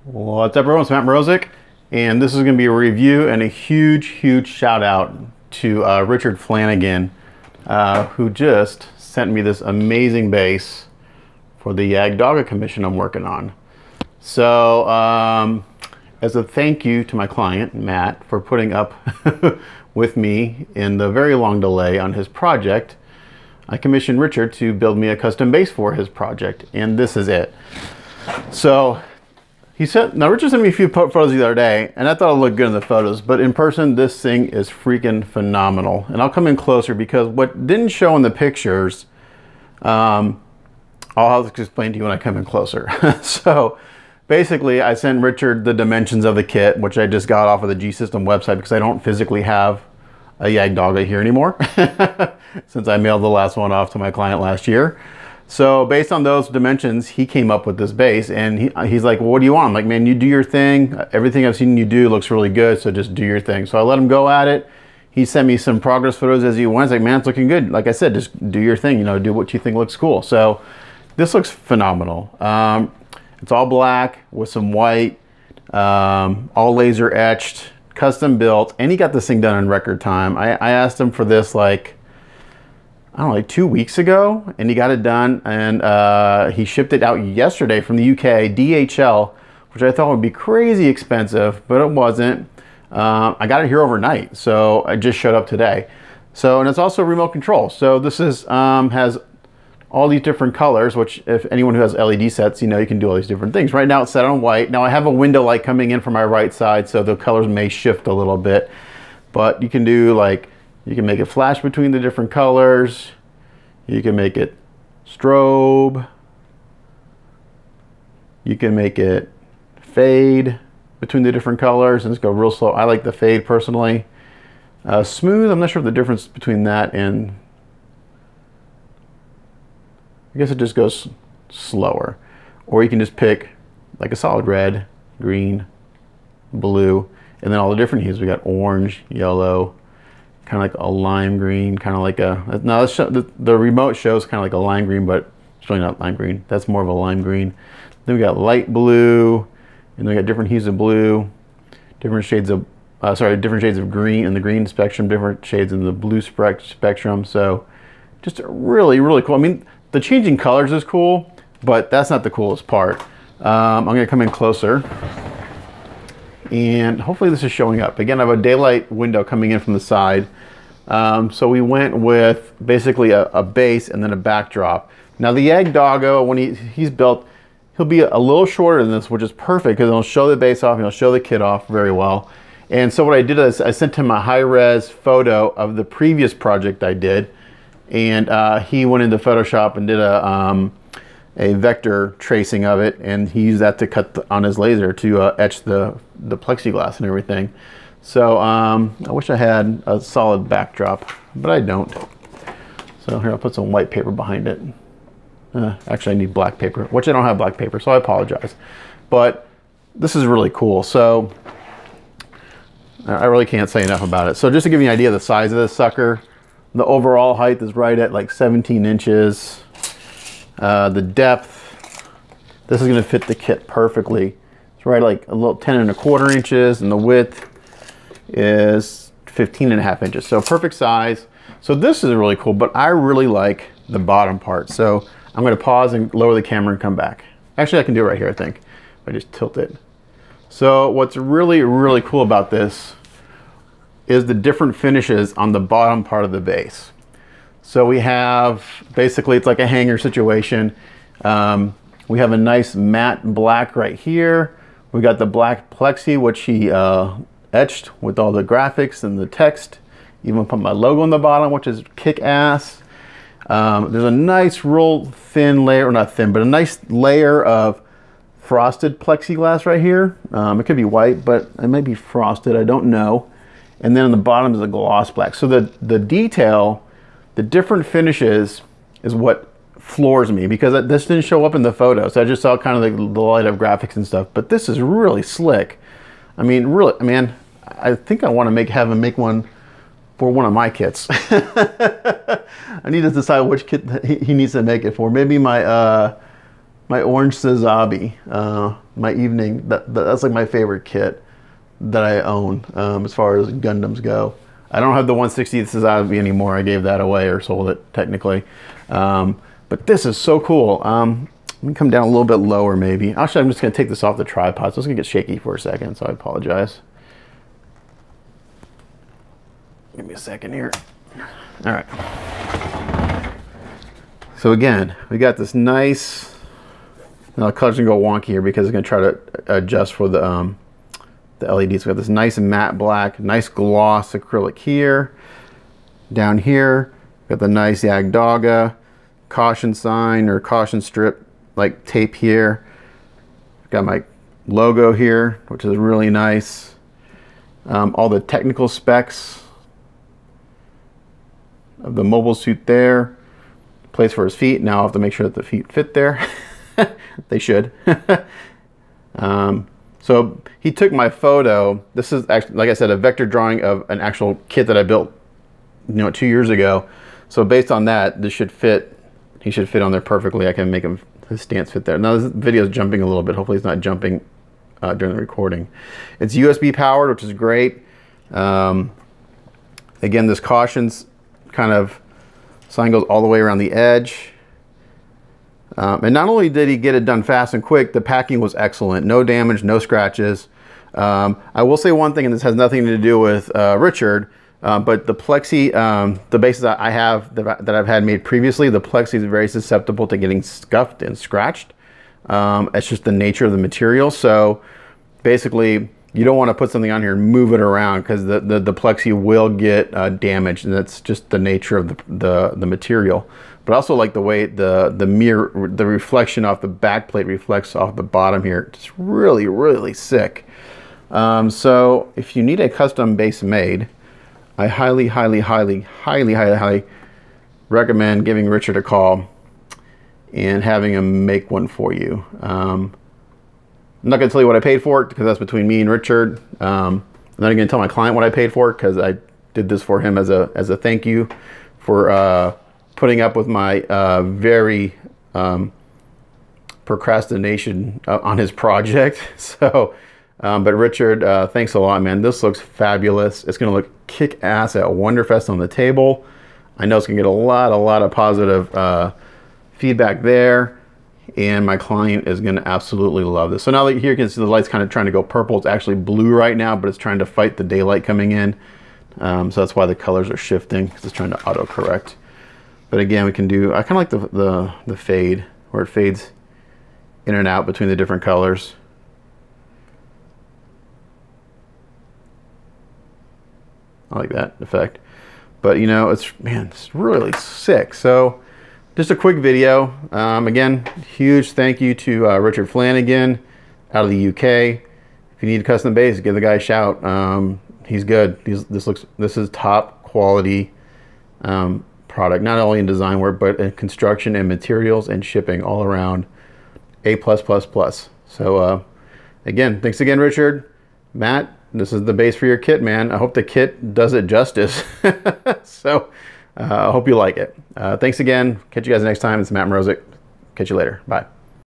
What's up, everyone? It's Matt Mrozik, and this is going to be a review and a huge shout out to Richard Flanagan, who just sent me this amazing bass for the Yagdogga commission I'm working on. So, as a thank you to my client, Matt, for putting up with me in the very long delay on his project, I commissioned Richard to build me a custom bass for his project, and this is it. So, now Richard sent me a few photos the other day, and I thought it looked good in the photos, but in person, this thing is freaking phenomenal. And I'll come in closer because what didn't show in the pictures, I'll have to explain to you when I come in closer. So basically, I sent Richard the dimensions of the kit, which I just got off of the G-System website because I don't physically have a Yagdogga here anymore since I mailed the last one off to my client last year. So based on those dimensions, he came up with this bass, and he's like, well, what do you want? I'm like, man, you do your thing. Everything I've seen you do looks really good, so just do your thing. So I let him go at it. He sent me some progress photos as he went. It's like, man, it's looking good. Like I said, just do your thing, you know, do what you think looks cool. So this looks phenomenal. It's all black with some white, all laser etched, custom built, and he got this thing done in record time. I asked him for this like, I don't know, like 2 weeks ago, and he got it done, and he shipped it out yesterday from the UK, DHL, which I thought would be crazy expensive, but it wasn't. I got it here overnight, so I just showed up today. So, and it's also remote control. So this is has all these different colors, which if anyone who has LED sets, you know, you can do all these different things. Right now it's set on white. Now I have a window light coming in from my right side, so the colors may shift a little bit, but you can do like, you can make it flash between the different colors. You can make it strobe. You can make it fade between the different colors and just go real slow. I like the fade personally. Smooth, I'm not sure the difference between that and, I guess it just goes slower. Or you can just pick like a solid red, green, blue, and then all the different hues. We got orange, yellow, kind of like a lime green, kind of like a, no, the remote shows kind of like a lime green, but it's really not lime green. That's more of a lime green. Then we got light blue, and then we got different hues of blue, different shades of, different shades of green in the green spectrum, different shades in the blue spectrum. So just really cool. I mean, the changing colors is cool, but that's not the coolest part. I'm gonna come in closer, and hopefully this is showing up. Again, I have a daylight window coming in from the side. So we went with basically a base and then a backdrop. Now the Yagdogga, when he's built, he'll be a little shorter than this, which is perfect because it'll show the base off and it'll show the kit off very well. And so what I did is I sent him a high-res photo of the previous project I did, and he went into Photoshop and did a vector tracing of it, and he used that to cut on his laser to etch the plexiglass and everything. So I wish I had a solid backdrop, but I don't. So here, I'll put some white paper behind it. Actually, I need black paper, which I don't have black paper, so I apologize. But this is really cool. So I really can't say enough about it. So just to give you an idea of the size of this sucker, the overall height is right at like 17 inches. The depth, this is going to fit the kit perfectly. It's right like a little 10.25 inches, and the width is 15.5 inches. So perfect size. So this is really cool, but I really like the bottom part. So I'm going to pause and lower the camera and come back. Actually, I can do it right here, I think. If I just tilt it. So what's really cool about this is the different finishes on the bottom part of the base. So we have, basically it's like a hanger situation. We have a nice matte black right here. We got the black plexi, which he etched with all the graphics and the text. Even put my logo on the bottom, which is kick-ass. There's a nice real thin layer, or not thin, but a nice layer of frosted plexiglass right here. It could be white, but it might be frosted, I don't know. And then on the bottom is a gloss black. So the detail, the different finishes is what floors me, because this didn't show up in the photos. I just saw kind of like the light up graphics and stuff, but this is really slick. I mean, really, man, I think I want to have him make one for one of my kits. I need to decide which kit he needs to make it for. Maybe my my orange Sazabi, my evening. That's like my favorite kit that I own as far as Gundams go. I don't have the 160th Sazabi anymore. I gave that away or sold it technically. But this is so cool. Let me come down a little bit lower maybe. Actually, I'm just going to take this off the tripod. So it's going to get shaky for a second, so I apologize. Give me a second here. All right. So again, we got this nice, now the color's gonna go wonky here because it's gonna try to adjust for the LEDs. We got this nice matte black, nice gloss acrylic here. Down here, got the nice Yagdogga caution sign or caution strip like tape here. Got my logo here, which is really nice. All the technical specs of the mobile suit there. Place for his feet. Now I have to make sure that the feet fit there. They should. So he took my photo. This is actually, like I said, a vector drawing of an actual kit that I built, 2 years ago. So based on that, this should fit. He should fit on there perfectly. I can make his stance fit there. Now this video is jumping a little bit. Hopefully it's not jumping during the recording. It's USB powered, which is great. Again, this cautions kind of sign goes all the way around the edge. And not only did he get it done fast and quick, the packing was excellent. No damage, no scratches. I will say one thing, and this has nothing to do with Richard, but the plexi, the bases that I have, that I've had made previously, the plexi is very susceptible to getting scuffed and scratched. It's just the nature of the material. So basically, you don't want to put something on here and move it around because the plexi will get damaged, and that's just the nature of the material. But also like the way the mirror, the reflection off the back plate reflects off the bottom here. It's really, really sick. So if you need a custom base made, I highly, highly, highly, highly, highly, highly recommend giving Richard a call and having him make one for you. I'm not going to tell you what I paid for it because that's between me and Richard. I'm not going to tell my client what I paid for it because I did this for him as a thank you for putting up with my very procrastination on his project. So, but Richard, thanks a lot, man. This looks fabulous. It's going to look kick-ass at Wonderfest on the table. I know it's going to get a lot of positive feedback there. And my client is going to absolutely love this. So now that here you can see the light's kind of trying to go purple. It's actually blue right now, but it's trying to fight the daylight coming in. So that's why the colors are shifting, because it's trying to auto-correct. But again, we can do, I kind of like the fade, where it fades in and out between the different colors. I like that effect. But it's really sick. So just a quick video. Again, huge thank you to Richard Flanagan out of the UK. If you need a custom base, give the guy a shout. He's good. This is top quality product, not only in design work, but in construction and materials and shipping all around. A+++. So again, thanks again, Richard. Matt, this is the base for your kit, man. I hope the kit does it justice. So I hope you like it. Thanks again. Catch you guys next time. It's Matt Mrozik. Catch you later. Bye.